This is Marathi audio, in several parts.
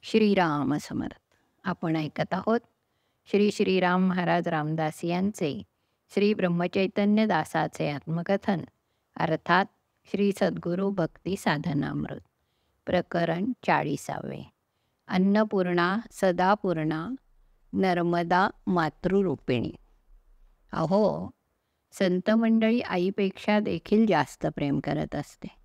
श्रीराम समर्थ. आपण ऐकत आहोत श्री श्रीराम महाराज रामदास यांचे श्री ब्रह्मचैतन्य दासाचे आत्मकथन, अर्थात श्री सद्गुरू भक्ती साधनामृत, प्रकरण 40. अन्नपूर्णा सदापूर्णा नर्मदा मातृरूपिणी. अहो, संत मंडळी आईपेक्षा देखील जास्त प्रेम करत असते.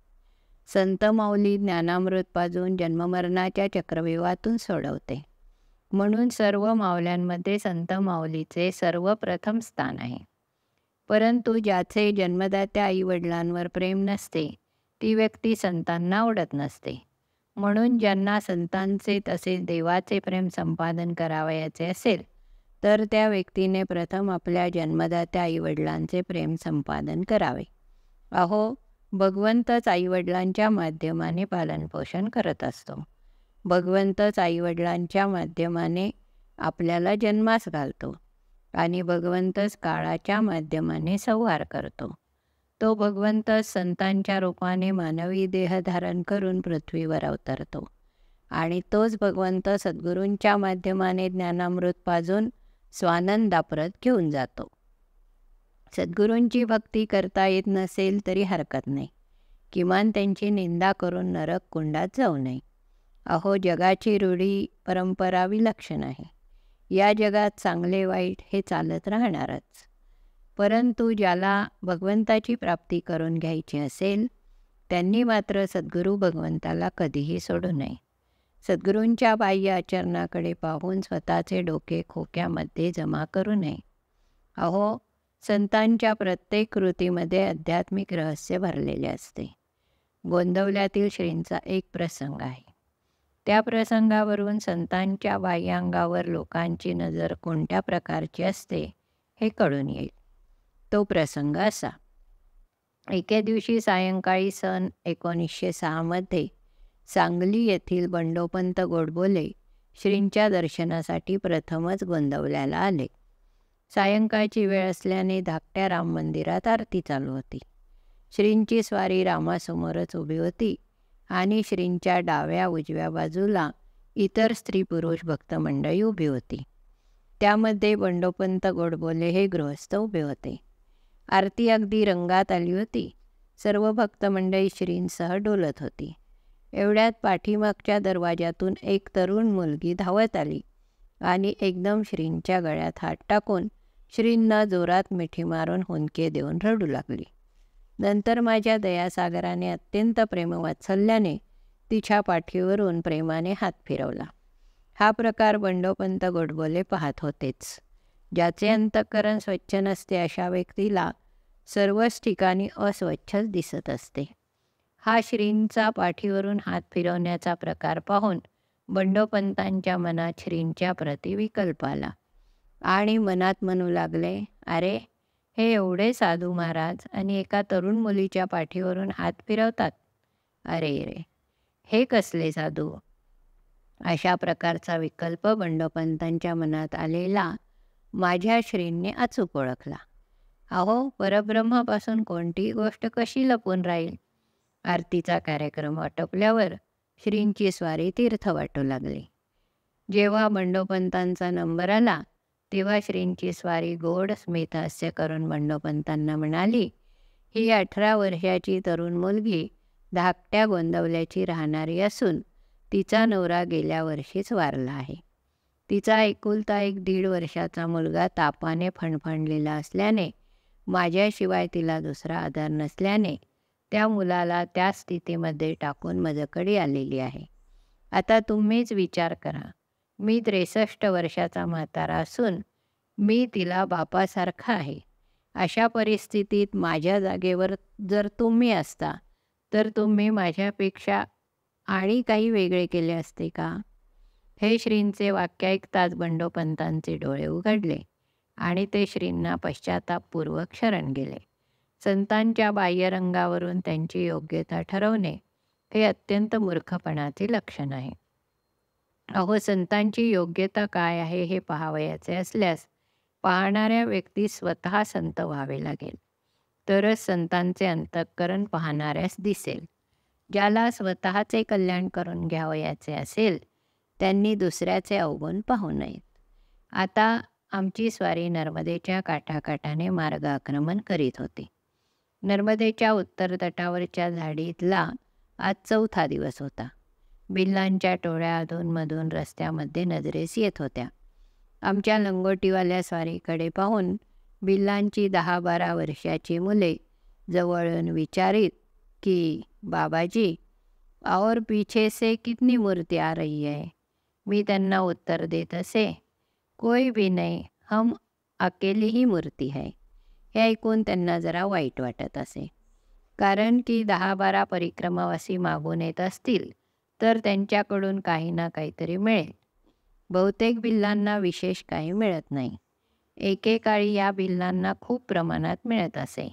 संत माऊली ज्ञानामृत पाजून जन्ममरणाच्या चक्रव्यूहातून सोडवते. म्हणून सर्व माऊल्यांमध्ये संत माऊलीचे सर्वप्रथम स्थान आहे. परंतु ज्याचे जन्मदात्या आईवडिलांवर प्रेम नसते, ती व्यक्ती संतांना आवडत नसते. म्हणून ज्यांना संतांचे तसेच देवाचे प्रेम संपादन करावयाचे असेल, तर त्या व्यक्तीने प्रथम आपल्या जन्मदात्या आईवडिलांचे प्रेम संपादन करावे. अहो, भगवंतच आईवडिलांच्या माध्यमाने पालनपोषण करत असतो. भगवंतच आईवडिलांच्या माध्यमाने आपल्याला जन्मास घालतो आणि भगवंतच काळाच्या माध्यमाने संहार करतो. तो भगवंतच संतांच्या रूपाने मानवी देह धारण करून पृथ्वीवर अवतरतो आणि तोच भगवंत सद्गुरूंच्या माध्यमाने ज्ञानामृत पाजून स्वानंदाप्रत घेऊन जातो. सद्गुरूंची भक्ती करता येत नसेल तरी हरकत नाही, किमान त्यांची निंदा करून नरक कुंडात जाऊ नये. अहो, जगाची रूढी परंपरा विलक्षण आहे. या जगात चांगले वाईट हे चालत राहणारच. परंतु ज्याला भगवंताची प्राप्ती करून घ्यायची असेल, त्यांनी मात्र सद्गुरू भगवंताला कधीही सोडू नये. सद्गुरूंच्या बाह्य आचरणाकडे पाहून स्वतःचे डोके खोक्यामध्ये जमा करू नये. अहो, संतांच्या प्रत्येक कृतीमध्ये आध्यात्मिक रहस्य भरलेले असते. गोंदवल्यातील श्रींचा एक प्रसंग आहे. त्या प्रसंगावरून संतांच्या बाह्यांगावर लोकांची नजर कोणत्या प्रकारची असते हे कळून येईल. तो प्रसंग असा. एके दिवशी सायंकाळी सन 1906 सांगली येथील बंडोपंत गोडबोले श्रींच्या दर्शनासाठी प्रथमच गोंदवल्याला आले. सायंकाळची वेळ असल्याने धाकट्या राम मंदिरात आरती चालू होती. श्रींची स्वारी रामासमोरच उभी होती आणि श्रींच्या डाव्या उजव्या बाजूला इतर स्त्री पुरुष भक्तमंडळी उभी होती. त्यामध्ये बंडोपंत गोडबोले हे गृहस्थ उभे होते. आरती अगदी रंगात आली होती. सर्व भक्तमंडळी श्रींसह डोलत होती. एवढ्यात पाठीमागच्या दरवाजातून एक तरुण मुलगी धावत आली आणि एकदम श्रींच्या गळ्यात हात टाकून श्रींना जोरात मिठी मारून हुंदके देऊन रडू लागली. नंतर माझ्या दयासागराने अत्यंत प्रेमवात्सल्याने तिच्या पाठीवरून प्रेमाने हात फिरवला. हा प्रकार बंडोपंत गोडबोले पाहत होतेच. ज्याचे अंतःकरण स्वच्छ नसते अशा व्यक्तीला सर्वच ठिकाणी अस्वच्छच दिसत असते. हा श्रींचा पाठीवरून हात फिरवण्याचा प्रकार पाहून बंडोपंतांच्या मनात श्रींच्या प्रति विकल्प आला आणि मनात म्हणू लागले, अरे, हे एवढे साधू महाराज आणि एका तरुण मुलीच्या पाठीवरून हात फिरवतात. अरे रे, हे कसले साधू. अशा प्रकारचा विकल्प बंडोपंतांच्या मनात आलेला माझ्या श्रींनी अचूक ओळखला. अहो, परब्रह्मापासून कोणतीही गोष्ट कशी लपून राहील. आरतीचा कार्यक्रम आटोपल्यावर श्रींची स्वारी तीर्थ वाटू लागली. जेव्हा बंडोपंतांचा नंबर आला तेव्हा श्रींची स्वारी गोड स्मितहास्य करून बंडोपंतांना म्हणाली, ही 18 वर्षाची तरुण मुलगी धाकट्या गोंदवल्याची राहणारी असून तिचा नवरा गेल्या वर्षीच वारला आहे. तिचा एकुलता एक 1.5 वर्षाचा मुलगा तापाने फणफणलेला असल्याने माझ्याशिवाय तिला दुसरा आधार नसल्याने त्या मुलाला त्या स्थितीमध्ये टाकून माझ्याकडे आलेली आहे. आता तुम्हीच विचार करा. मी 63 वर्षाचा म्हातारा असून मी तिला बापासारखा आहे. अशा परिस्थितीत माझ्या जागेवर जर तुम्ही असता तर तुम्ही माझ्यापेक्षा आणि काही वेगळे केले असते का? हे श्रींचे वाक्य ऐकताच बंडोपंतांचे डोळे उघडले आणि ते श्रींना पश्चातापपूर्वक शरण गेले. संतांच्या बाह्यरंगावरून त्यांची योग्यता ठरवणे हे अत्यंत मूर्खपणाचे लक्षण आहे. अहो, संतांची योग्यता काय आहे हे पाहावयाचे असल्यास पाहणाऱ्या व्यक्तीस स्वतः संत व्हावे लागेल. तरच संतांचे अंतःकरण पाहणाऱ्यास दिसेल. ज्याला स्वतःचे कल्याण करून घ्यावयाचे असेल त्यांनी दुसऱ्याचे अवगुण पाहू नयेत. आता आमची स्वारी नर्मदेच्या काठाकाठाने मार्गाक्रमण करीत होती. नर्मदेच्या उत्तर तटावरच्या झाडीतला आज 4था दिवस होता. बिल्लांच्या टोळ्या अधूनमधून रस्त्यामध्ये नजरेस येत होत्या. आमच्या लंगोटीवाल्या स्वारीकडे पाहून बिल्लांची 10-12 वर्षाची मुले जवळ येऊन विचारित की बाबाजी, और पीछे से कितनी मूर्ति आ रही है? मी त्यांना उत्तर देत असे, कोई भी नहीं, हम अकेली ही मूर्ति है. हे ऐकून त्यांना जरा वाईट वाटत असे, कारण की 10-12 परिक्रमावासी मागून येत असतील तर त्यांच्याकडून काही ना काहीतरी मिळेल. बहुतेक बिल्लांना विशेष काही मिळत नाही. एकेकाळी या बिल्लांना खूप प्रमाणात मिळत असे,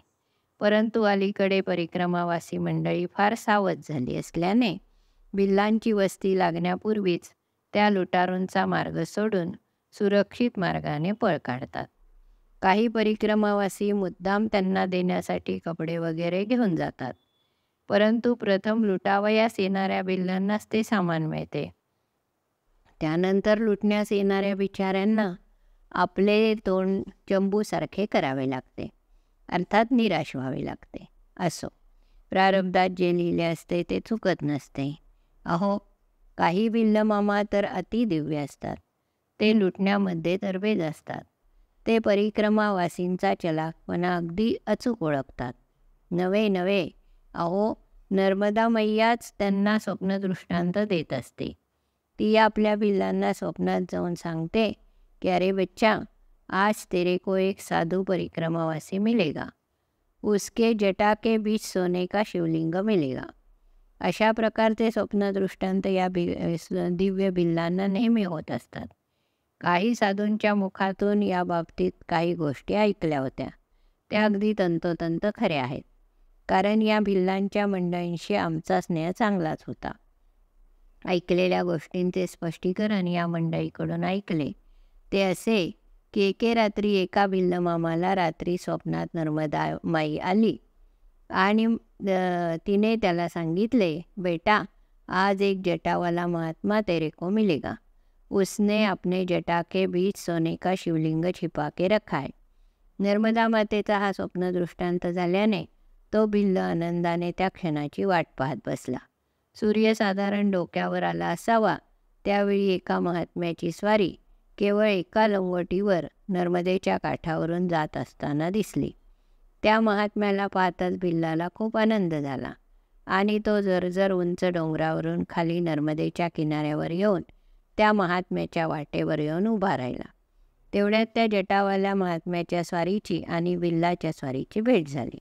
परंतु अलीकडे परिक्रमावासी मंडळी फार सावध झाली असल्याने बिल्लांची वस्ती लागण्यापूर्वीच त्या लुटारूंचा मार्ग सोडून सुरक्षित मार्गाने पळ काढतात. काही परिक्रमावासी मुद्दाम त्यांना देण्यासाठी कपडे वगैरे घेऊन जातात, परंतु प्रथम लुटावयास येणाऱ्या बिल्लांनाच ते सामान मिळते. त्यानंतर लुटण्यास येणाऱ्या बिचाऱ्यांना आपले तोंड चंबूसारखे करावे लागते, अर्थात निराश व्हावे लागते. असो, प्रारब्धात जे लिहिले असते ते चुकत नसते. अहो, काही बिल्ल मामा तर अतिदिव्य असतात. ते लुटण्यामध्ये तरबेज असतात. ते परिक्रमावासींचा चलाकपणा अगदी अचूक ओळखतात. नवे, अहो, नर्मदा मैयाच त्यांना स्वप्नदृष्टांत देत असते. ती आपल्या बिल्लांना स्वप्नात जाऊन सांगते की अरे बच्चा, आज तेरे को एक साधु परिक्रमावासी मिलेगा, उसके जटा के बीच सोने का शिवलिंग मिलेगा. अशा प्रकारचे स्वप्नदृष्टांत या दिव्य बिल्लांना नेहमी होत असतात. काही साधूंच्या मुखातून या बाबतीत काही गोष्टी ऐकल्या होत्या. त्या अगदी तंतोतंत खऱ्या आहेत, कारण या बिल्लांच्या मंडळींशी आमचा स्नेह चांगलाच होता. ऐकलेल्या गोष्टींचे स्पष्टीकरण या मंडळीकडून ऐकले ते असे की एके रात्री एका बिल्ल मामाला रात्री स्वप्नात नर्मदा माई आली आणि तिने त्याला सांगितले, बेटा, आज एक जटावाला महात्मा तेरे को मिलेगा. उसने अपने जटा के बीच सोने का शिवलिंग छिपा के रखा है. नर्मदा मातेचा हा स्वप्नदृष्टांत झाल्याने तो बिल्ल आनंदाने त्या क्षणाची वाट पाहत बसला. सूर्य साधारण डोक्यावर आला असावा त्यावेळी एका महात्म्याची स्वारी केवळ एका लंगोटीवर नर्मदेच्या काठावरून जात असताना दिसली. त्या महात्म्याला पाहताच बिल्लाला खूप आनंद झाला आणि तो जरजर उंच डोंगरावरून खाली नर्मदेच्या किनाऱ्यावर येऊन त्या महात्म्याच्या वाटेवर येऊन उभा राहिला. तेवढ्यात त्या जटावाल्या महात्म्याच्या स्वारीची आणि बिल्लाच्या स्वारीची भेट झाली.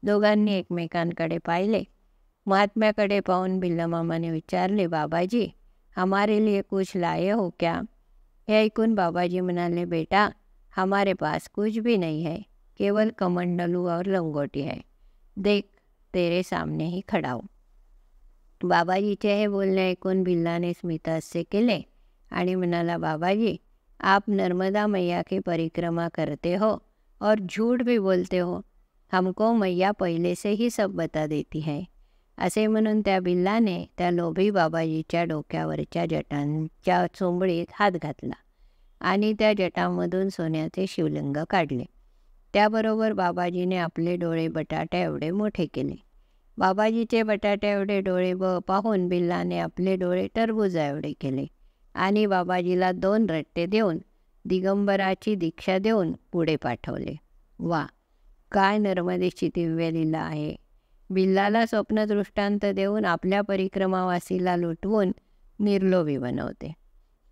दोघांनी एकमेकांकडे पाहिले. महात्म्याकडे पाहून बिल्लमामाने विचारले, बाबाजी, हमारे लिए कुछ लाए हो क्या? हे ऐकून बाबाजी म्हणाले, बेटा, हमारे पास कुछ भी नहीं है, केवल कमंडलू और लंगोटी है. देख, तेरे सामने ही खड़ा हूँ. बाबाजीचे हे बोलणे ऐकून बिल्लाने स्मितहास्य केले आणि म्हणाला, बाबाजी, आप नर्मदा मैया की परिक्रमा करते हो और झूठ भी बोलते हो. हमको मैया पहले से ही सब बता देती है. असे म्हणून त्या बिल्लाने त्या लोभी बाबाजीच्या डोक्यावरच्या जटांच्या चोंबळीत हात घातला आणि त्या जटांमधून सोन्याचे शिवलिंग काढले. त्याबरोबर बाबाजीने आपले डोळे बटाट्या एवढे मोठे केले. बाबाजीचे बटाट्या एवढे डोळे पाहून बिल्लाने आपले डोळे टरबुजा एवढे केले आणि बाबाजीला 2 रट्टे देऊन दिगंबराची दीक्षा देऊन पुढे पाठवले. वा, काय नर्मदेची दिव्य लीला आहे. बिल्लाला स्वप्नदृष्टांत देऊन आपल्या परिक्रमावासीला लुटवून निर्लोभी बनवते.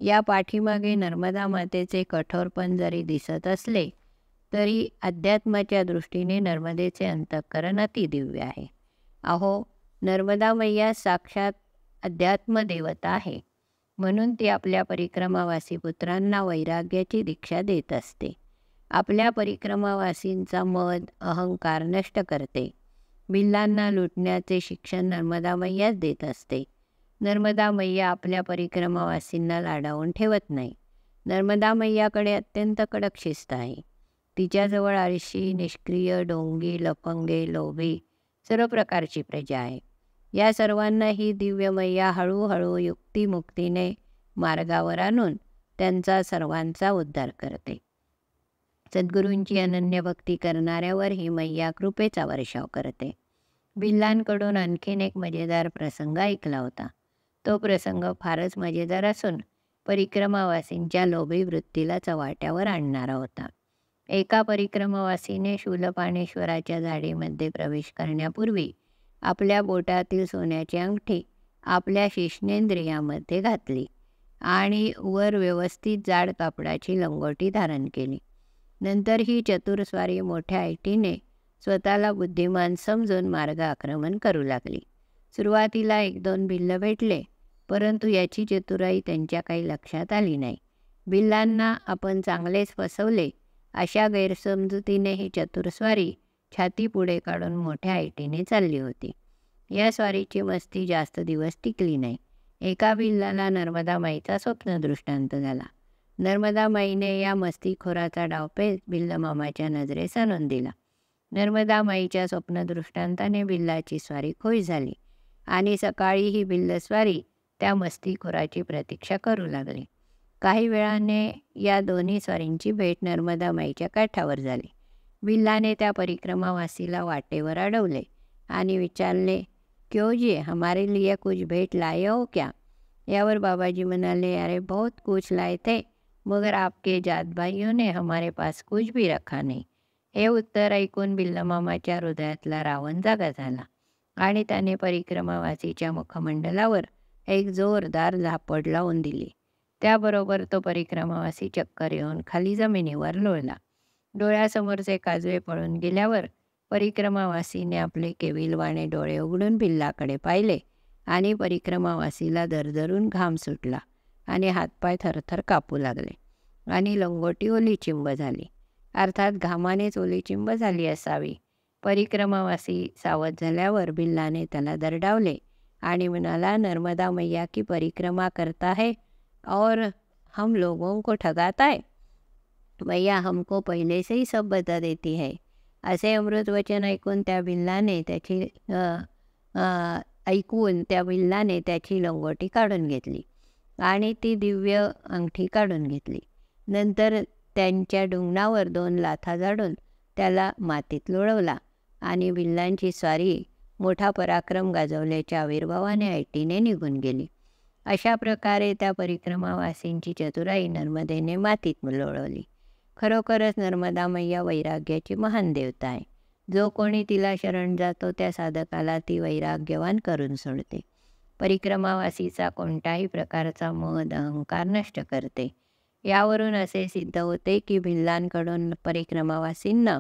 या पाठीमागे नर्मदा मातेचे कठोरपण जरी दिसत असले तरी अध्यात्माच्या दृष्टीने नर्मदेचे अंतःकरण अतिदिव्य आहे. अहो, नर्मदा मैया साक्षात अध्यात्म देवता आहे, म्हणून ती आपल्या परिक्रमावासी पुत्रांना वैराग्याची दीक्षा देत असते. आपल्या परिक्रमावासींचा मद अहंकार नष्ट करते. बिल्लांना लुटण्याचे शिक्षण नर्मदा मैयाच देत असते. नर्मदा मैया आपल्या परिक्रमावासींना लाडावून ठेवत नाही. नर्मदा मैयाकडे अत्यंत कडक शिस्त आहे. तिच्याजवळ आळशी, निष्क्रिय, डोंगी, लफंगे, लोभी सर्व प्रकारची प्रजा आहे. या सर्वांना ही दिव्य मैया हळूहळू युक्तिमुक्तीने मार्गावर आणून त्यांचा सर्वांचा उद्धार करते. सद्गुरूंची अनन्य भक्ती करणाऱ्यावर ही मैया कृपेचा वर्षाव करते. भिल्लांकडून आणखीन एक मजेदार प्रसंग ऐकला होता. तो प्रसंग फारच मजेदार असून परिक्रमावासींच्या लोभी वृत्तीला चव्हाट्यावर आणणारा होता. एका परिक्रमावासीने शूलपाणेश्वराच्या झाडीमध्ये प्रवेश करण्यापूर्वी आपल्या बोटातील सोन्याची अंगठी आपल्या शिश्नेंद्रियामध्ये घातली आणि वर व्यवस्थित जाड कापडाची लंगोटी धारण केली. नंतर ही चतुरस्वारी मोठ्या ऐटीने स्वतःला बुद्धिमान समजून मार्ग आक्रमण करू लागली. सुरुवातीला 1-2 भिल्ल भेटले, परंतु याची चतुराई त्यांच्या काही लक्षात आली नाही. भिल्लांना आपण चांगलेच फसवले अशा गैरसमजुतीने ही चतुरस्वारी छाती पुढे काढून मोठ्या ऐटीने चालली होती. या स्वारीची मस्ती जास्त दिवस टिकली नाही. एका भिल्लाला नर्मदा माईचा स्वप्नदृष्टांत झाला. नर्मदा माईने या मस्तीखोराचा डावपेच भिल्ल मामाच्या नजरेस आणून दिला. नर्मदा माईच्या स्वप्नदृष्टांताने भिल्लाची स्वारी खुश झाली आणि सकाळी ही भिल्लस्वारी त्या मस्तीखोराची प्रतीक्षा करू लागली. काही वेळाने या दोन्ही स्वारींची भेट नर्मदा माईच्या काठावर झाली. भिल्लाने त्या परिक्रमावासीला वाटेवर अडवले आणि विचारले, क्यों जी, हमारे लिए कुछ भेंट लाए हो क्या? यावर बाबाजी म्हणाले, अरे बहुत कुछ लाए थे, मगर आपके जात भाइयों ने हमारे पास कुछ भी रखा नहीं. हे उत्तर ऐकून भिल्लमामाच्या हृदयातला रावण जागा झाला आणि त्याने परिक्रमावासीच्या मुखमंडलावर एक जोरदार झापड लावून दिली. त्याबरोबर तो परिक्रमावासी चक्कर येऊन खाली जमिनीवर लोळला. डोळ्यासमोरचे काजवे पळून गेल्यावर परिक्रमावासीने आपले केविलवाणे डोळे उघडून भिल्लाकडे पाहिले आणि परिक्रमावासीला दरदरून घाम सुटला आणि हातपाय थरथर कापू लागले आणि लंगोटी ओलीचिंब झाली. अर्थात घामानेच ओलीचिंब झाली असावी. परिक्रमावासी सावध झाल्यावर भिल्लाने त्याला दरडावले आणि म्हणाला, नर्मदा मैया की परिक्रमा करता है और हम लोगों को ठगाता है. मैया हमको पहले से ही सब बता देती है. असे अमृत वचन ऐकून त्या भिल्लाने त्याची लंगोटी काढून घेतली आणि ती दिव्य अंगठी काढून घेतली. नंतर त्यांच्या डुंगणावर 2 लाथा झाडून त्याला मातीत लोळवला आणि भिल्लांची स्वारी मोठा पराक्रम गाजवल्याच्या आविर्भावाने ऐटीने निघून गेली. अशा प्रकारे त्या परिक्रमावासींची चतुराई नर्मदेने मातीत लोळवली. खरोखरच नर्मदा मैया वैराग्याची महान देवता आहे. जो कोणी तिला शरण जातो त्या साधकाला ती वैराग्यवान करून सोडते. परिक्रमावासीचा कोणत्याही प्रकारचा मद अहंकार नष्ट करते. यावरून असे सिद्ध होते की भिल्लांकडून परिक्रमावासींना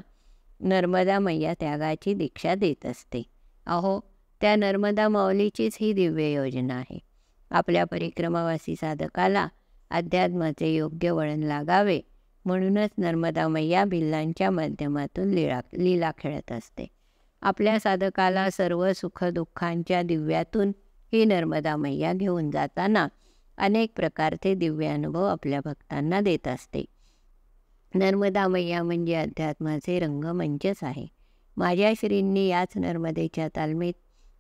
नर्मदा मैया त्यागाची दीक्षा देत असते. अहो, त्या नर्मदा माऊलीचीच ही दिव्य योजना आहे. आपल्या परिक्रमावासी साधकाला अध्यात्माचे योग्य वळण लागावे म्हणूनच नर्मदा मैया भिल्लांच्या माध्यमातून लीला खेळत असते. आपल्या साधकाला सर्व सुखदुःखांच्या दिव्यातून ही नर्मदा मैया घेऊन जाताना अनेक प्रकारचे दिव्य अनुभव आपल्या भक्तांना देत असते. नर्मदा मैया म्हणजे अध्यात्माचे रंगमंचच आहे. माझ्या श्रींनी याच नर्मदेच्या तालमीत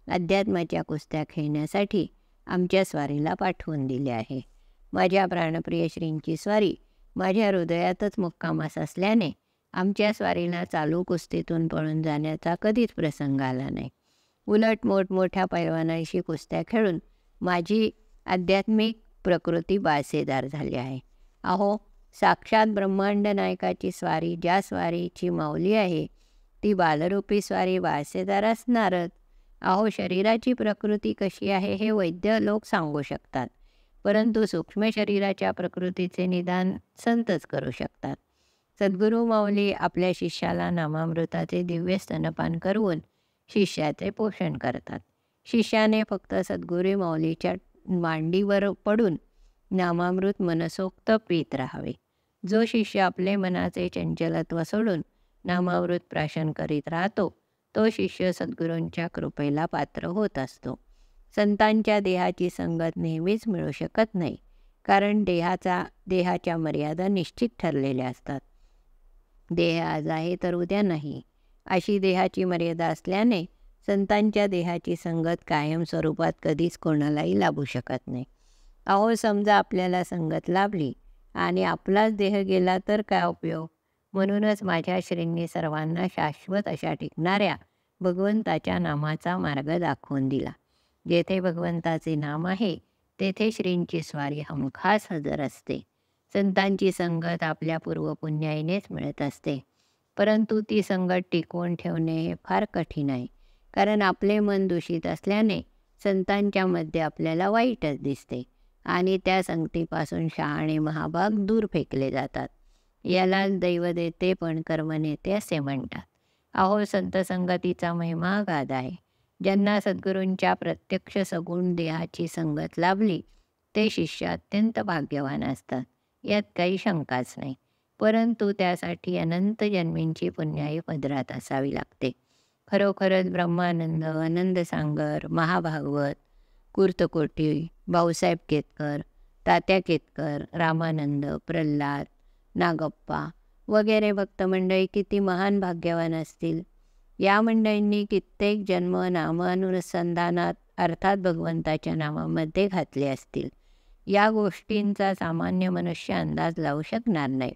अध्यात्माच्या कुस्त्या खेळण्यासाठी आमच्या स्वारीला पाठवून दिले आहे. माझ्या प्राणप्रिय श्रींची स्वारी माझ्या हृदयातच मुक्कामास असल्याने आमच्या स्वारीला चालू कुस्तीतून पळून जाण्याचा कधीच प्रसंग आला नाही. उलट मोठमोठ्या पैलवानांशी कुस्त्या खेळून माझी आध्यात्मिक प्रकृती बाळसेदार झाली आहे. अहो, साक्षात ब्रह्मांड नायकाची स्वारी ज्या स्वारीची माऊली आहे ती बालरूपी स्वारी बाळसेदार असणारच. अहो, शरीराची प्रकृती कशी आहे हे वैद्य लोक सांगू शकतात, परंतु सूक्ष्म शरीराच्या प्रकृतीचे निदान संतच करू शकतात. सद्गुरू माऊली आपल्या शिष्याला नामामृताचे दिव्य स्तनपान करवून शिष्याचे पोषण करतात. शिष्याने फक्त सद्गुरू माऊलीच्या मांडीवर पडून नामामृत मनसोक्त पीत राहावे. जो शिष्य आपले मनाचे चंचलत्व सोडून नामामृत प्राशन करीत राहतो तो शिष्य सद्गुरूंच्या कृपेला पात्र होत असतो. संतांच्या देहाची संगत नेहमीच मिळू शकत नाही, कारण देहाच्या मर्यादा निश्चित ठरलेल्या असतात. देह आज आहे तर उद्या नाही, अशी देहाची मर्यादा असल्याने संतांच्या देहाची संगत कायम स्वरूपात कधीच कोणालाही लाभू शकत नाही. अहो समजा आपल्याला संगत लाभली आणि आपलाच देह गेला तर काय उपयोग? म्हणूनच माझ्या श्रींनी सर्वांना शाश्वत अशा टिकणाऱ्या भगवंताच्या नामाचा मार्ग दाखवून दिला. जेथे भगवंताचे नाम आहे तेथे श्रींची स्वारी हमखास हजर असते. संतांची संगत आपल्या पूर्वपुण्याईनेच मिळत असते, परंतु ती संगत टिकवून ठेवणे हे फार कठीण आहे. कारण आपले मन दूषित असल्याने संतांच्या मध्ये आपल्याला वाईटच दिसते आणि त्या संगतीपासून शहाणे महाभाग दूर फेकले जातात. यालाच दैव देते पण कर्म नेते असे म्हणतात. अहो संत संगतीचा महिमा अगाध आहे. ज्यांना सद्गुरूंच्या प्रत्यक्ष सगुण देहाची संगत लाभली ते शिष्य अत्यंत भाग्यवान असतात, यात काही शंकाच नाही. परंतु त्यासाठी अनंत जन्मींची पुण्याई पदरात असावी लागते. खरोखरच ब्रह्मानंद, आनंदसागर, महाभागवत, कुर्तकोटी, भाऊसाहेब केतकर, तात्या केतकर, रामानंद, प्रल्हाद, नागप्पा वगैरे भक्तमंडळी किती महान भाग्यवान असतील. या मंडळींनी कित्येक जन्म नामानुसंधानात अर्थात भगवंताच्या नामामध्ये घातले असतील. या गोष्टींचा सामान्य मनुष्य अंदाज लावू शकणार नाही.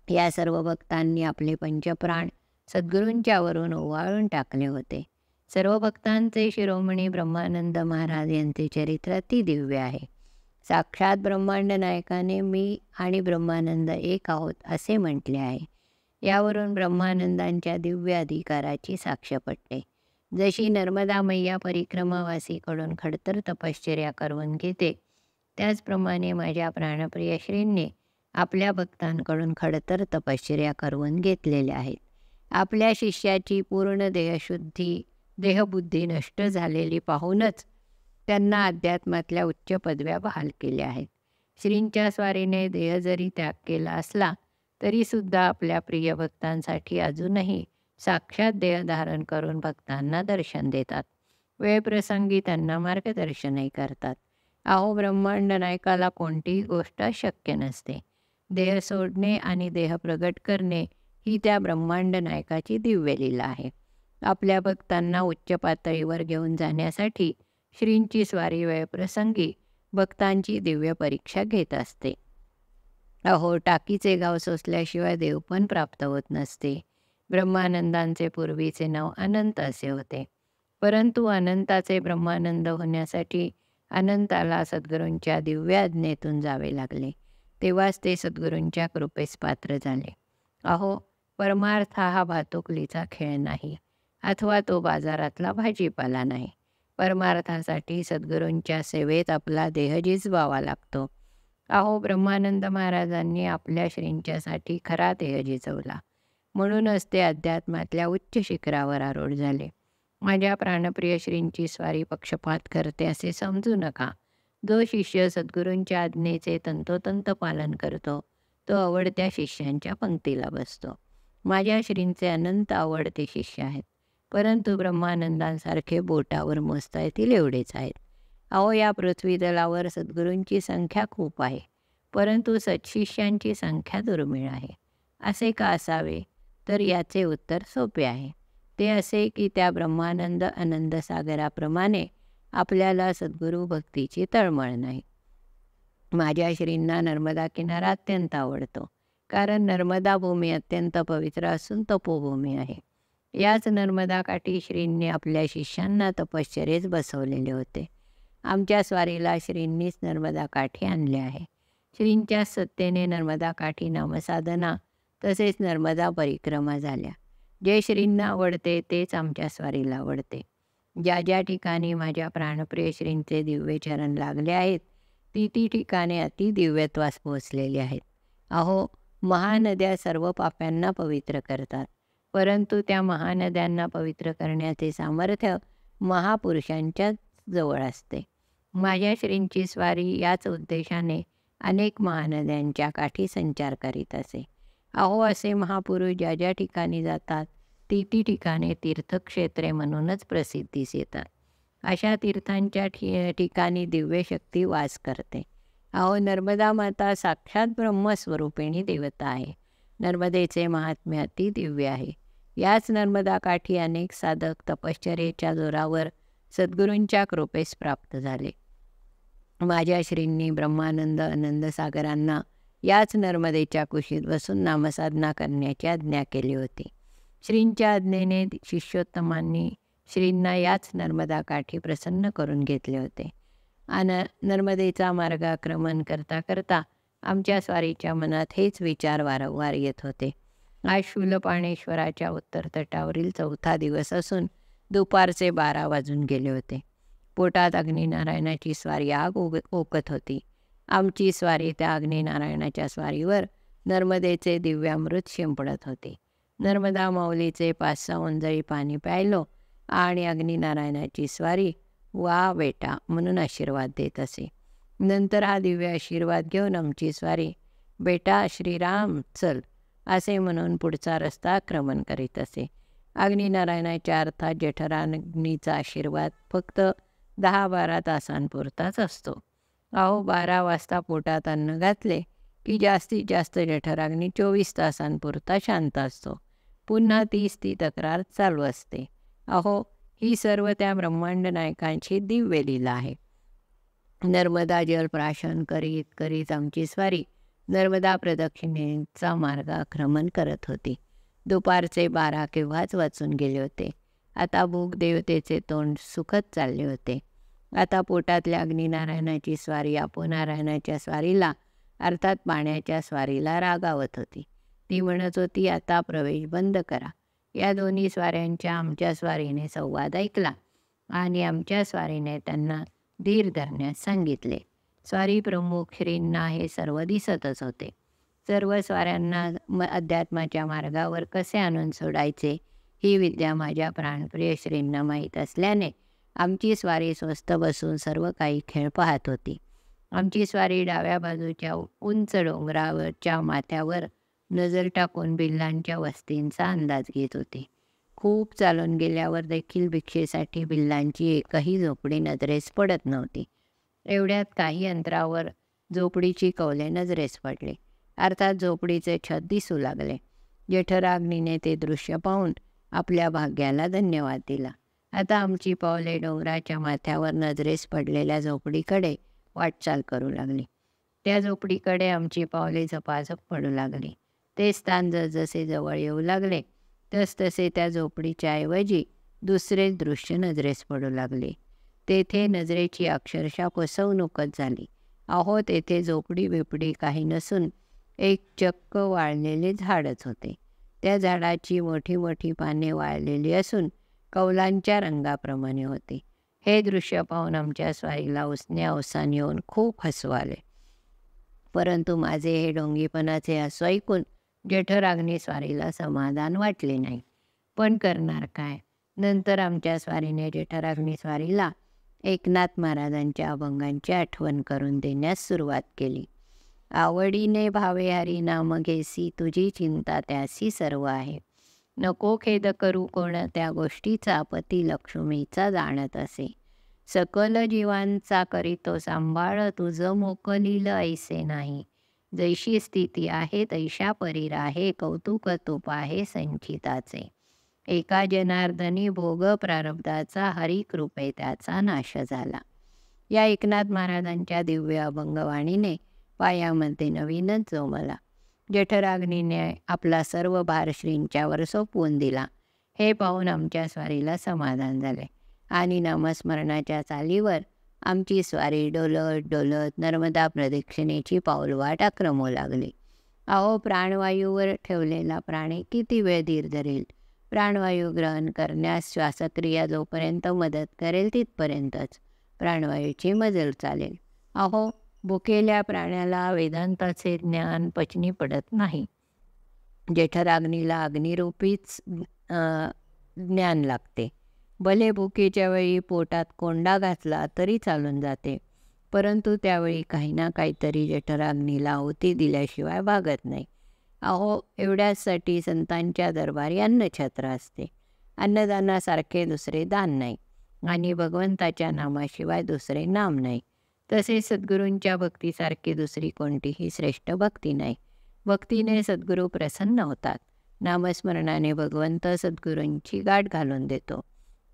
या सर्व भक्तांनी आपले पंचप्राण सद्गुरूंच्यावरून ओवाळून टाकले होते. सर्व भक्तांचे शिरोमणी ब्रह्मानंद महाराज यांचे चरित्र अति दिव्य आहे. साक्षात ब्रह्मांड नायकाने मी आणि ब्रह्मानंद एक आहोत असे म्हटले आहे. यावरून ब्रह्मानंदांच्या दिव्य अधिकाराची साक्ष पटते. जशी नर्मदा मैया परिक्रमावासीकडून खडतर तपश्चर्या करून घेते, त्याचप्रमाणे माझ्या प्राणप्रिय श्रींनी आपल्या भक्तांकडून खडतर तपश्चर्या करून घेतलेल्या आहेत. आपल्या शिष्याची पूर्ण देहशुद्धी, देहबुद्धी नष्ट झालेली पाहूनच त्यांना अध्यात्मातल्या उच्च पदव्या बहाल केल्या आहेत. श्रींच्या स्वारीने देह जरी त्याग केला असला तरीसुद्धा आपल्या प्रिय भक्तांसाठी अजूनही साक्षात देह धारण करून भक्तांना दर्शन देतात. वेळप्रसंगी त्यांना मार्गदर्शनही करतात. अहो ब्रह्मांड नायकाला कोणतीही गोष्ट शक्य नसते. देह सोडणे आणि देह प्रगट करणे ही त्या ब्रह्मांड नायकाची दिव्य लीला आहे. आपल्या भक्तांना उच्च पातळीवर घेऊन जाण्यासाठी श्रींची स्वारी वेळप्रसंगी भक्तांची दिव्य परीक्षा घेत असते. अहो टाकीचे गाव सोसल्याशिवाय देव पण प्राप्त होत नसते. ब्रह्मानंदांचे पूर्वीचे नाव अनंत असे होते, परंतु अनंताचे ब्रह्मानंद होण्यासाठी अनंताला सद्गुरूंच्या दिव्य आज्ञेतून जावे लागले. तेव्हाच ते सद्गुरूंच्या कृपेस पात्र झाले. अहो परमार्थ हा भातुकलीचा खेळ नाही, अथवा तो बाजारातला भाजीपाला नाही. परमार्थासाठी सद्गुरूंच्या सेवेत आपला देह झिजवावा लागतो. अहो ब्रह्मानंद महाराजांनी आपल्या श्रींच्यासाठी खरा देह झिजवला, म्हणूनच ते अध्यात्मातल्या उच्च शिखरावर आरूढ झाले. माझ्या प्राणप्रिय श्रींची स्वारी पक्षपात करते असे समजू नका. जो शिष्य सद्गुरूंच्या आज्ञेचे तंतोतंत पालन करतो तो आवडत्या शिष्यांच्या पंक्तीला बसतो. माझ्या श्रींचे अनंत आवडते शिष्य आहेत, परंतु ब्रह्मानंदांसारखे बोटावर मोजता येतील एवढेच आहेत. अहो या पृथ्वीतलावर सद्गुरूंची संख्या खूप आहे, परंतु सत्शिष्यांची संख्या दुर्मिळ आहे. असे का असावे? तर याचे उत्तर सोपे आहे. ते असे की त्या ब्रह्मानंद आनंदसागराप्रमाणे आपल्याला सद्गुरू भक्तीची तळमळ नाही. माझ्या श्रींना नर्मदा किनारा अत्यंत आवडतो, कारण नर्मदा भूमी अत्यंत पवित्र असून तपोभूमी आहे. याच नर्मदा काठी श्रींनी आपल्या शिष्यांना तपश्चर्येस बसवलेले होते. आमच्या स्वारीला श्रींनीच नर्मदा काठी आणले आहे. श्रींच्या सत्तेने नर्मदा काठी नामसाधना तसेच नर्मदा परिक्रमा झाल्या. जे श्रींना आवडते तेच आमच्या स्वारीला आवडते. ज्या ज्या ठिकाणी माझ्या प्राणप्रिय श्रींचे दिव्य चरण लागले आहेत ती ठिकाणे अतिदिव्यत्वास पोहोचलेली आहेत. अहो महानद्या सर्व पाप्यांना पवित्र करतात, परंतु त्या महानद्यांना पवित्र करण्याचे सामर्थ्य महापुरुषांच्या जवळ असते. माझ्या श्रींची स्वारी याच उद्देशाने अनेक महानद्यांच्या काठी संचार करीत असे. अहो असे महापुरुष ज्या ज्या ठिकाणी जातात ती ठिकाणे तीर्थक्षेत्रे म्हणूनच प्रसिद्धीस येतात. अशा तीर्थांच्या ठिकाणी दिव्य शक्ती वास करते. अहो नर्मदा माता साक्षात ब्रह्मस्वरूपिणी देवता आहे. नर्मदेचे महात्म्य अति दिव्य आहे. याच नर्मदा काठी अनेक साधक तपश्चर्येच्या जोरावर सद्गुरूंच्या कृपेस प्राप्त झाले. माझ्या श्रींनी ब्रह्मानंद आनंदसागरांना याच नर्मदेच्या कुशीत बसून नामसाधना करण्याची आज्ञा केली होती. श्रींच्या आज्ञेने शिष्योत्तमांनी श्रींना याच नर्मदा काठी प्रसन्न करून घेतले होते. नर्मदेचा मार्गाक्रमण करता करता आमच्या स्वारीच्या मनात हेच विचार वारंवार येत होते. आज शूलपाणेश्वराच्या उत्तर तटावरील 4था दिवस असून दुपारचे 12 वाजून गेले होते. पोटात अग्निनारायणाची स्वारी आग ओकत होती. आमची स्वारी त्या अग्निनारायणाच्या स्वारीवर नर्मदेचे दिव्यामृत शिंपडत होते. नर्मदा माऊलीचे 5-6 ओंजळी पाणी प्यायलो आणि अग्निनारायणाची स्वारी वा बेटा म्हणून आशीर्वाद देत असे. नंतर हा दिव्य आशीर्वाद घेऊन आमची स्वारी बेटा श्रीराम चल असे म्हणून पुढचा रस्ता क्रमण करीत असे. अग्निनारायणाच्या अर्थात जठराग्नीचा आशीर्वाद फक्त 10-12 तासांपुरताच असतो. अहो 12 वाजता पोटात अन्न घातले की जास्तीत जास्त जठराग्नी 24 तासांपुरता शांत असतो. पुन्हा तीच ती तक्रार चालू असते. अहो ही सर्व त्या ब्रह्मांड नायकांची दिव्य लीला आहे. नर्मदा जल प्राशन करीत करीत आमची स्वारी नर्मदा प्रदक्षिणेचा मार्गाक्रमण करत होती. दुपारचे 12 केव्हाच वाचून गेले होते. आता भूक देवतेचे तोंड सुखत चालले होते. आता पोटातल्या अग्निनारायणाची स्वारी अपोनारायणाच्या स्वारीला अर्थात पाण्याच्या स्वारीला रागावत होती. ती म्हणत होती आता प्रवेश बंद करा. या दोन्ही स्वाऱ्यांच्या आमच्या स्वारीने संवाद ऐकला आणि आमच्या स्वारीने त्यांना धीर धरण्यास सांगितले. स्वारी प्रमुख श्रींना हे सर्व दिसतच होते. सर्व स्वाऱ्यांना अध्यात्माच्या मार्गावर कसे आणून सोडायचे ही विद्या माझ्या प्राणप्रिय श्रींना माहीत असल्याने आमची स्वारी स्वस्थ बसून सर्व काही खेळ पाहत होती. आमची स्वारी डाव्या बाजूच्या उंच डोंगरावरच्या माथ्यावर नजर टाकून बिल्लांच्या वस्तींचा अंदाज घेत होती. खूप चालून गेल्यावर देखील भिक्षेसाठी बिल्लांची एकही झोपडी नजरेस पडत नव्हती. एवढ्यात काही अंतरावर झोपडीची कौले नजरेस पडले. अर्थात झोपडीचे छत दिसू लागले. जठराग्नीने ते दृश्य पाहून आपल्या भाग्याला धन्यवाद दिला. आता आमची पावले डोंगराच्या माथ्यावर नजरेस पडलेल्या झोपडीकडे वाटचाल करू लागली. त्या झोपडीकडे आमची पावले झपाझप पडू लागली. ते स्थान जसजसे जवळ येऊ लागले तसतसे त्या झोपडीच्या ऐवजी दुसरेच दृश्य नजरेस पडू लागले. तेथे नजरेची अक्षरशः फसवणूकच झाली. अहो तेथे झोपडी बिपडी काही नसून एक चक्क वाळलेले झाडच होते. त्या झाडाची मोठी मोठी पाने वाळलेली असून कौलांच्या रंगाप्रमाणे होती. हे दृश्य पाहून आमच्या स्वारीला उसने अवसान येऊन खूप हसू आले. परंतु माझे हे डोंगीपणाचे हसू ऐकून जठराग्नी स्वारीला समाधान वाटले नाही. पण करणार काय? नंतर आमच्या स्वारीने जठराग्नी स्वारीला एकनाथ महाराजांच्या अभंगांची आठवण करून देण्यास सुरुवात केली. आवडीने भावे हरी नाम घेसी तुझी चिंता त्यासी सर्व आहे. नको खेद करू कोण त्या गोष्टीचा पती लक्ष्मीचा जाणत असे. सकल जीवांचा करीतो सांभाळ तुझ मोकलील ऐसे नाही. जैशी स्थिती आहे तैशा परी राहे कौतुक तूप आहे संचिताचे. एका जनार्दनी भोग प्रारब्धाचा हरी कृपे त्याचा नाश झाला. या एकनाथ महाराजांच्या दिव्य अभंगवाणीने पायामध्ये नवीनच जोमला. जठराग्नीने आपला सर्व भार श्रींच्यावर सोपवून दिला. हे पाहून आमच्या स्वारीला समाधान झाले आणि नामस्मरणाच्या चालीवर आमची स्वारी डोलत डोलत नर्मदा प्रदक्षिणेची पाऊलवाट आक्रमू लागली. अहो प्राणवायूवर ठेवलेला प्राणी किती वेळ धीर धरेल? प्राणवायू ग्रहण करण्यास श्वासक्रिया जोपर्यंत मदत करेल तिथपर्यंतच प्राणवायूची मजल चालेल. अहो भुकेल्या प्राण्याला वेदांताचे ज्ञान पचनी पडत नाही. जठराग्नीला अग्निरूपीच ज्ञान लागते. भले भुकेच्या वेळी पोटात कोंडा घातला तरी चालून जाते, परंतु त्यावेळी काही ना काहीतरी जठराग्नीला आहुती दिल्याशिवाय भागत नाही. अहो एवढ्यासाठी संतांच्या दरबारी अन्नछत्र असते. अन्नदानासारखे दुसरे दान नाही आणि भगवंताच्या नामाशिवाय दुसरे नाम नाही. तसेच सद्गुरूंच्या भक्तीसारखी दुसरी कोणतीही श्रेष्ठ भक्ती नाही. भक्तीने सद्गुरू प्रसन्न होतात. नामस्मरणाने भगवंत सद्गुरूंची गाठ घालून देतो.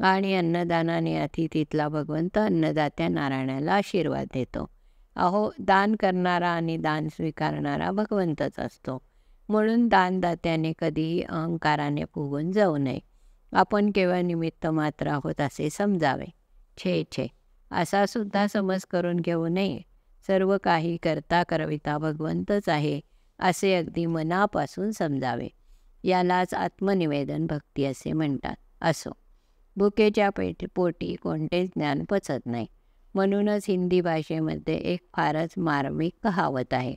आणि अन्नदानाने अतिथीतला भगवंत अन्नदात्या नारायणाला आशीर्वाद देतो. अहो, दान करणारा आणि दान स्वीकारणारा भगवंतच असतो. म्हणून दानदात्याने कधीही अहंकाराने फुगून जाऊ नये. आपण केवळ निमित्त मात्र आहोत असे समजावे. छे छे, असा सुद्धा समज करून घेऊ नये. सर्व काही करता करविता भगवंतच आहे असे अगदी मनापासून समजावे. यालाच आत्मनिवेदन भक्ती असे म्हणतात. असो, भुकेच्या पोटी कोणतेच ज्ञान पचत नाही. म्हणूनच हिंदी भाषेमध्ये एक फारच मार्मिक कहावत आहे.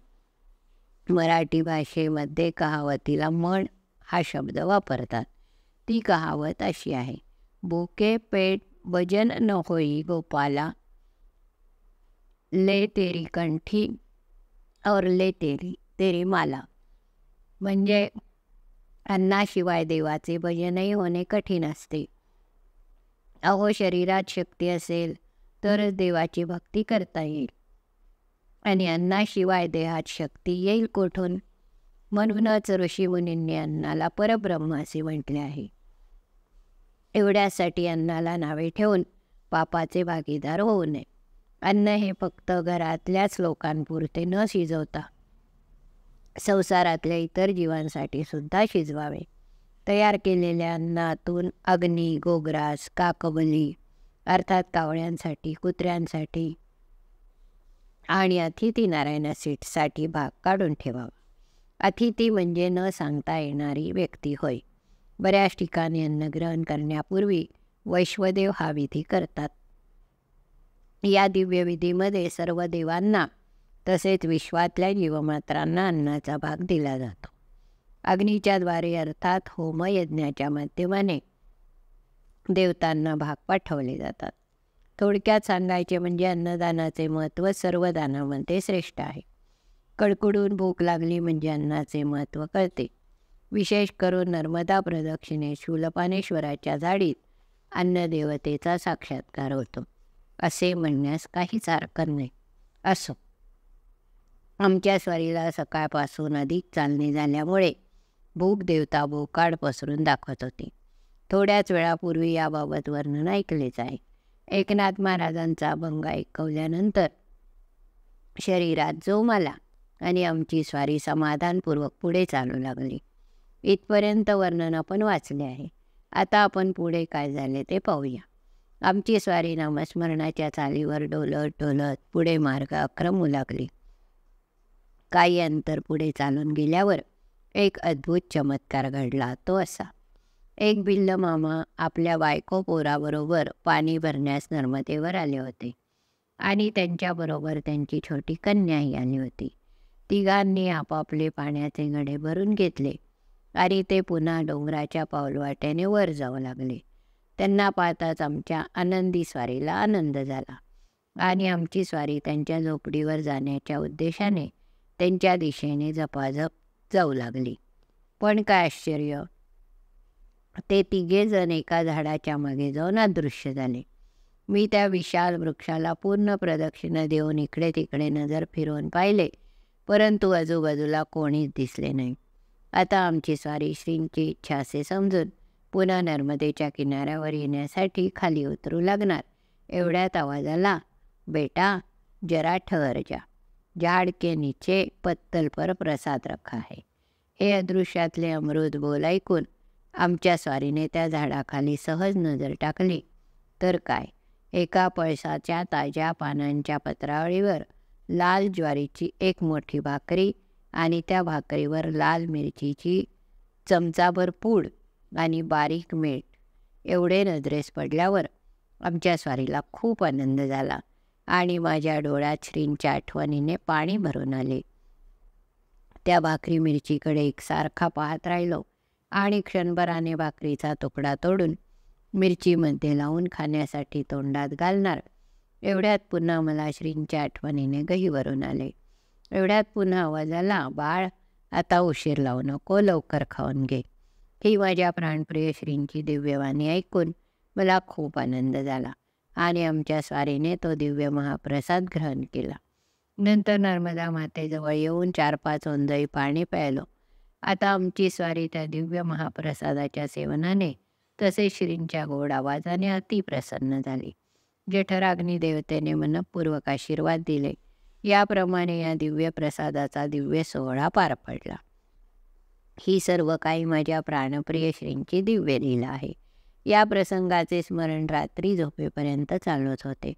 मराठी भाषेमध्ये कहावतीला म्हण हा शब्द वापरतात. ती कहावत अशी आहे: भूके पेट भजन न होई गोपाला, ले तेरी कंठी और ले तेरी तेरी माला. म्हणजे अन्नाशिवाय देवाचे भजनही होणे कठीण असते. अहो, शरीरात शक्ती असेल तरच देवाची भक्ती करता येईल, आणि अन्नाशिवाय देहात शक्ती येईल कोठून? म्हणूनच ऋषीमुनींनी अन्नाला परब्रह्म असे म्हटले आहे. एवढ्यासाठी अन्नाला नावे ठेवून पापाचे भागीदार होऊ नये. अन्न हे फक्त घरातल्याच लोकांपुरते न शिजवता संसारातल्या इतर जीवांसाठी सुद्धा शिजवावे. तयार केलेल्या अन्नातून अग्नी, गोग्रास, काकबली अर्थात कावळ्यांसाठी, कुत्र्यांसाठी आणि अतिथी नारायणासाठी भाग काढून ठेवावा. अतिथी म्हणजे न सांगता येणारी व्यक्ती होय. बऱ्याच ठिकाणी अन्नग्रहण करण्यापूर्वी वैश्वदेव हा विधी करतात. या दिव्य विधीमध्ये सर्व देवांना तसेच विश्वातल्या जीवमात्रांना अन्नाचा भाग दिला जातो. अग्नीच्या द्वारे अर्थात होमयज्ञाच्या माध्यमाने देवतांना भाग पाठवले जातात. थोडक्यात सांगायचे म्हणजे अन्नदानाचे महत्त्व सर्व दानामध्ये श्रेष्ठ आहे. कडकडून भूक लागली म्हणजे अन्नाचे महत्त्व कळते. विशेष करून नर्मदा प्रदक्षिणेत शूलपानेश्वराच्या झाडीत अन्नदेवतेचा साक्षात्कार होतो असे म्हणण्यास काहीच हरकत नाही. असो, आमच्या स्वारीला सकाळपासून अधिक चालणे झाल्यामुळे भूक देवता भोकाड पसरून दाखवत होती. थोड्याच वेळापूर्वी याबाबत वर्णन ऐकलेच आहे. एकनाथ महाराजांचा अभंग ऐकवल्यानंतर शरीरात जोम आला आणि आमची स्वारी समाधानपूर्वक पुढे चालू लागली. इथपर्यंत वर्णन आपण वाचले आहे. आता आपण पुढे काय झाले ते पाहूया. आमची स्वारी नामस्मरणाच्या चालीवर डोलत डोलत पुढे मार्ग आक्रमू लागली. काही अंतर पुढे चालून गेल्यावर एक अद्भुत चमत्कार घडला. तो असा: एक भिल्ल मामा आपल्या बायको पोराबरोबर पाणी भरण्यास नर्मदेवर आले होते आणि त्यांच्याबरोबर त्यांची छोटी कन्याही आली होती. तिघांनी आपापले पाण्याचे घडे भरून घेतले आणि ते पुन्हा डोंगराच्या पाऊलवाट्याने वर जाऊ लागले. त्यांना पाहताच आमच्या आनंदी स्वारीला आनंद झाला आणि आमची स्वारी त्यांच्या झोपडीवर जाण्याच्या उद्देशाने त्यांच्या दिशेने झपाझप जाऊ लागली. पण काय आश्चर्य, ते तिघेजण एका झाडाच्या मागे जाऊन अदृश्य झाले. मी त्या विशाल वृक्षाला पूर्ण प्रदक्षिणा देऊन इकडे तिकडे नजर फिरवून पाहिले, परंतु आजूबाजूला कोणीच दिसले नाही. आता आमची स्वारी श्रींची इच्छा असे समजून पुन्हा नर्मदेच्या किनाऱ्यावर येण्यासाठी खाली उतरू लागणार. एवढ्यात आवाज आला, बेटा जरा ठहर जा, झाड के नीचे पत्तल पर प्रसाद रखा है. हे अदृश्यातले अमृत बोल ऐकून आमच्या स्वारीने त्या झाडाखाली सहज नजर टाकली. तर काय, एका पळसाच्या ताज्या पानांच्या पत्रावळीवर लाल ज्वारीची एक मोठी भाकरी आणि त्या भाकरीवर लाल मिरचीची चमचाभर पूड आणि बारीक मीठ एवढे नजरेस पडल्यावर आमच्या स्वारीला खूप आनंद झाला आणि माझ्या डोळ्यात श्रींच्या आठवणीने पाणी भरून आले. त्या भाकरी मिरचीकडे एकसारखा पाहत राहिलो आणि क्षणभराने भाकरीचा तुकडा तोडून मिरचीमध्ये लावून खाण्यासाठी तोंडात घालणार. एवढ्यात पुन्हा मला श्रींच्या आठवणीने गहीवरून आले. एवढ्यात पुन्हा आवाज आला, बाळ आता उशीर लावू नको, लवकर खाऊन घे. ही माझ्या प्राणप्रिय श्रींची दिव्यवाणी ऐकून मला खूप आनंद झाला आणि आमच्या स्वारीने तो दिव्य महाप्रसाद ग्रहण केला. नंतर नर्मदा मातेजवळ येऊन 4-5 ओंजळी पाणी प्यायलो. आता आमची स्वारी त्या दिव्य महाप्रसादाच्या सेवनाने तसे श्रींच्या गोड आवाजाने अति प्रसन्न झाली. जठराग्नी देवतेने मनपूर्वक आशीर्वाद दिले. याप्रमाणे या दिव्य प्रसादाचा दिव्य सोहळा पार पडला. ही सर्व काही माझ्या प्राणप्रिय श्रींची दिव्य लीला आहे. या प्रसंगाचे स्मरण रात्री झोपेपर्यंत चालूच होते.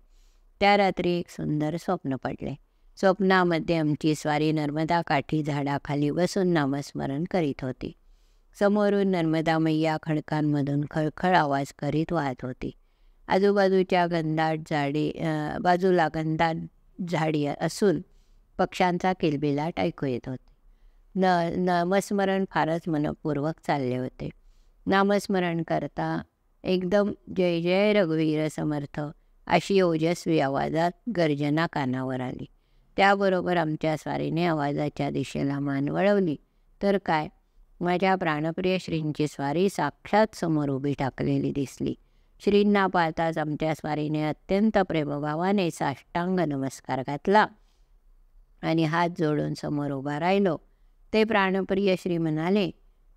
त्या रात्री एक सुंदर स्वप्न पडले. स्वप्नामध्ये आमची स्वारी नर्मदा काठी झाडाखाली बसून नामस्मरण करीत होती. समोरून नर्मदा मैया खडकांमधून खळखळ आवाज करीत वाहत होती. आजूबाजूच्या बाजूला घनदाट झाडी असून पक्ष्यांचा किलबिलाट ऐकू येत होते. नामस्मरण फारच मनपूर्वक चालले होते. नामस्मरण करता एकदम जय जय रघुवीर समर्थ अशी ओजस्वी आवाजात गर्जना कानावर आली. त्याबरोबर आमच्या स्वारीने आवाजाच्या दिशेला मान वळवली तर काय, माझ्या प्राणप्रिय श्रींची स्वारी साक्षात समोर उभी टाकलेली दिसली. श्रींना पाहताच आमच्या स्वारीने अत्यंत प्रेमभावाने साष्टांग नमस्कार घातला आणि हात जोडून समोर उभा राहिलो. ते प्राणप्रिय श्री म्हणाले,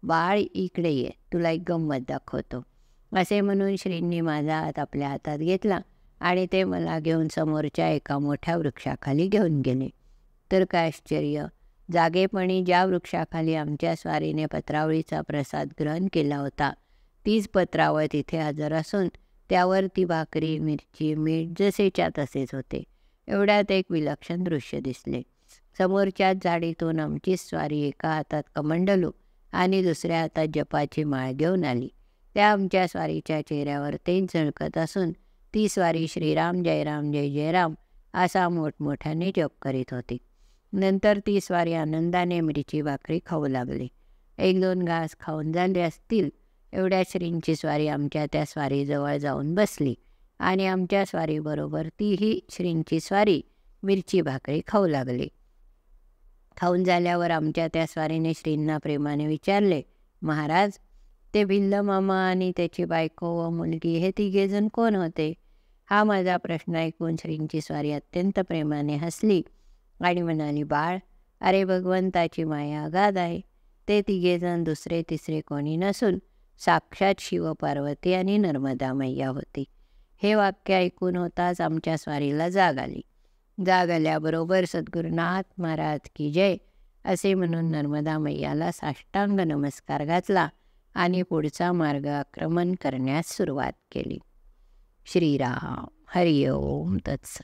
बाळ इकडे ये, तुला एक गंमत दाखवतो. असे म्हणून श्रींनी माझा हात आपल्या हातात घेतला आणि ते मला घेऊन समोरच्या एका मोठ्या वृक्षाखाली घेऊन गेले. तर काय आश्चर्य, जागेपणी ज्या वृक्षाखाली आमच्या स्वारीने पत्रावळीचा प्रसाद ग्रहण केला होता तीच पत्रावळ तिथे हजर असून त्यावर ती भाकरी, मिरची, मीठ जसेच्या तसेच होते. एवढ्यात एक विलक्षण दृश्य दिसले. समोरच्याच झाडीतून आमची स्वारी एका हातात कमंडलू आणि दुसऱ्या हातात जपाची माळ घेऊन आली. त्या आमच्या स्वारीच्या चेहऱ्यावर तेच झळकत असून ती स्वारी श्रीराम जय राम जय जय राम असा मोठमोठ्याने जप करीत होती. नंतर ती स्वारी आनंदाने मिरची भाकरी खाऊ लागली. 1-2 घास खाऊन झाले असतील एवढ्या श्रींची स्वारी आमच्या त्या स्वारीजवळ जाऊन बसली आणि आमच्या स्वारीबरोबर तीही श्रींची स्वारी मिरची भाकरी खाऊ लागली. खाऊन झाल्यावर आमच्या त्या स्वारीने श्रींना प्रेमाने विचारले, महाराज, ते भिल्ल मामा आणि त्याची बायको व मुलगी हे तिघेजण कोण होते? हा माझा प्रश्न ऐकून श्रींची स्वारी अत्यंत प्रेमाने हसली आणि म्हणाली, बाळ, अरे भगवंताची माया अगाध आहे. ते तिघेजण दुसरे तिसरे कोणी नसून साक्षात शिव पार्वती आणि नर्मदा मैया होती. हे वाक्य ऐकून होताच आमच्या स्वारीला जाग आली. जाग आल्याबरोबर सद्गुरुनाथ महाराज की जय असे म्हणून नर्मदा मैयाला साष्टांग नमस्कार घातला आणि पुढचा मार्ग आक्रमण करण्यास सुरुवात केली. श्रीराम हरिओम तत्सत.